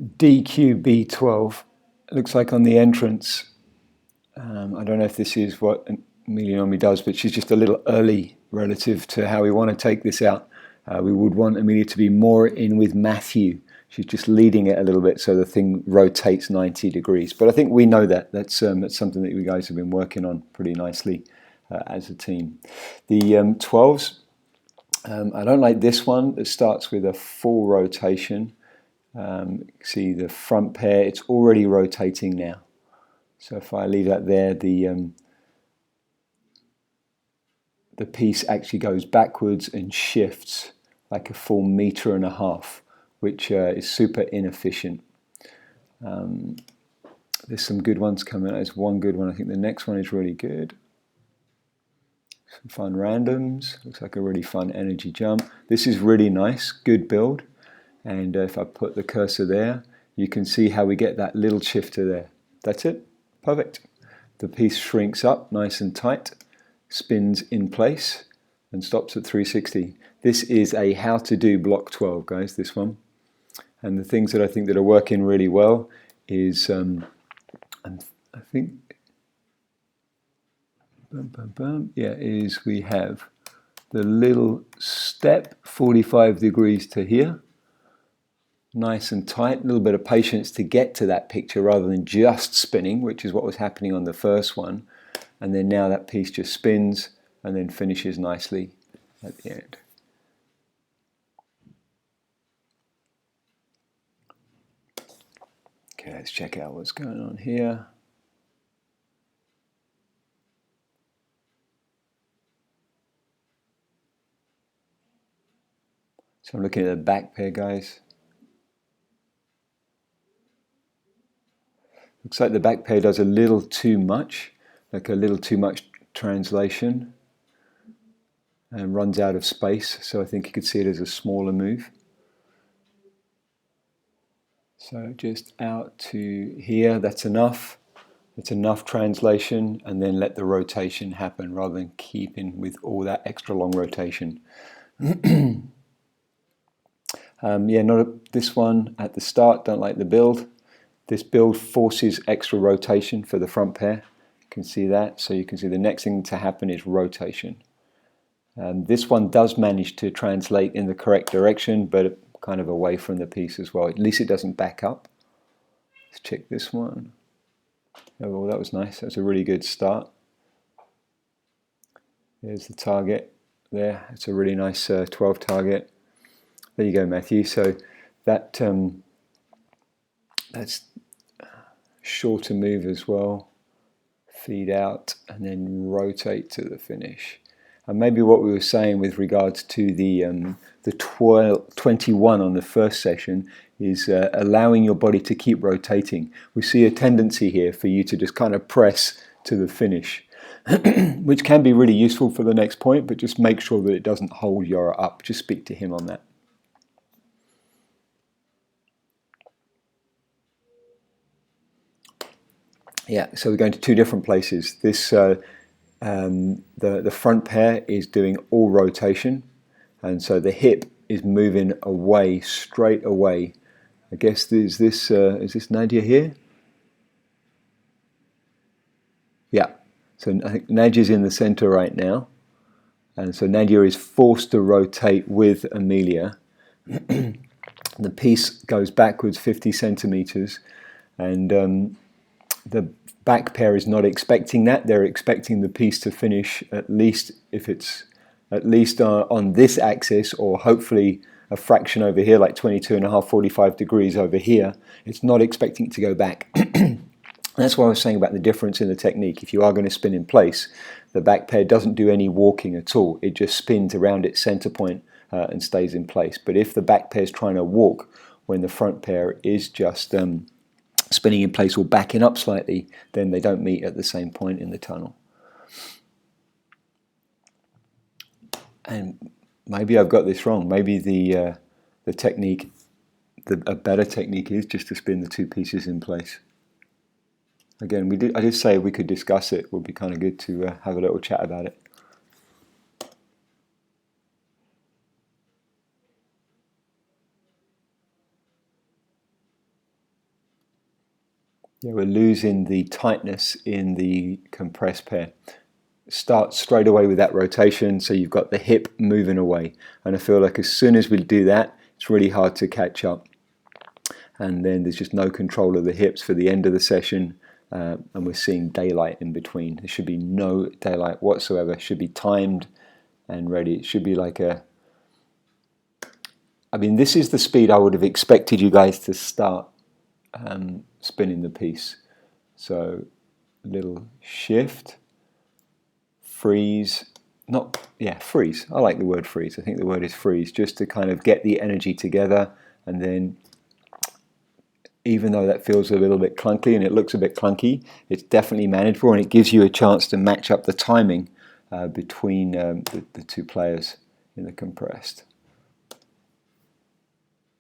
DQB12. It looks like on the entrance. I don't know if this is what Amelia normally does, but she's just a little early relative to how we want to take this out. We would want Amelia to be more in with Matthew. She's just leading it a little bit so the thing rotates 90 degrees. But I think we know that. That's something that you guys have been working on pretty nicely as a team. The 12s, I don't like this one. It starts with a full rotation. See the front pair, it's already rotating now. So if I leave that there, the piece actually goes backwards and shifts like a full 1.5 meters, which is super inefficient. There's some good ones coming out. There's one good one. I think the next one is really good. Some fun randoms. Looks like a really fun energy jump. This is really nice. Good build. And if I put the cursor there, you can see how we get that little shifter there. That's it. Perfect. The piece shrinks up nice and tight, spins in place, and stops at 360. This is a how to do block 12, guys, this one. And the things that I think that are working really well is, I think, is we have the little step 45 degrees to here. Nice and tight, a little bit of patience to get to that picture rather than just spinning, which is what was happening on the first one. And then now that piece just spins and then finishes nicely at the end. Okay, let's check out what's going on here. So I'm looking at the back pair, guys. Looks like the back pair does a little too much, like a little too much translation, and runs out of space. So I think you could see it as a smaller move. So just out to here, that's enough. It's enough translation, and then let the rotation happen rather than keeping with all that extra long rotation. This one at the start, don't like the build. This build forces extra rotation for the front pair. You can see that. So you can see the next thing to happen is rotation. This one does manage to translate in the correct direction, but kind of away from the piece as well. At least it doesn't back up. Let's check this one. Oh, well, that was nice. That was a really good start. There's the target there. It's a really nice 12 target. There you go, Matthew. So that that's shorter move as well. Feed out and then rotate to the finish. And maybe what we were saying with regards to the 21 on the first session is allowing your body to keep rotating. We see a tendency here for you to just kind of press to the finish, which can be really useful for the next point, but just make sure that it doesn't hold Yora up. Just speak to him on that. Yeah, so we're going to two different places. This the front pair is doing all rotation, and so the hip is moving away, straight away. I guess is this Nadia here? Yeah. So I think Nadia's in the center right now, and so Nadia is forced to rotate with Amelia. The piece goes backwards 50 centimeters, and the back pair is not expecting that. They're expecting the piece to finish at least, if it's at least on this axis, or hopefully a fraction over here, like 22.5, 45 degrees over here. It's not expecting it to go back. That's what I was saying about the difference in the technique. If you are going to spin in place, the back pair doesn't do any walking at all. It just spins around its center point and stays in place. But if the back pair is trying to walk when the front pair is just spinning in place or backing up slightly, then they don't meet at the same point in the tunnel. And maybe I've got this wrong. Maybe the technique, a better technique is just to spin the two pieces in place. Again, I did say we could discuss it. It would be kind of good to have a little chat about it. Yeah, we're losing the tightness in the compressed pair. Start straight away with that rotation, so you've got the hip moving away. And I feel like as soon as we do that, it's really hard to catch up. And then there's just no control of the hips for the end of the session, and we're seeing daylight in between. There should be no daylight whatsoever. It should be timed and ready. It should be like a... I mean, this is the speed I would have expected you guys to start spinning the piece. So, little shift, freeze, freeze. I like the word freeze. I think the word is freeze, just to kind of get the energy together. And then, even though that feels a little bit clunky and it looks a bit clunky, it's definitely manageable, and it gives you a chance to match up the timing between the two players in the compressed.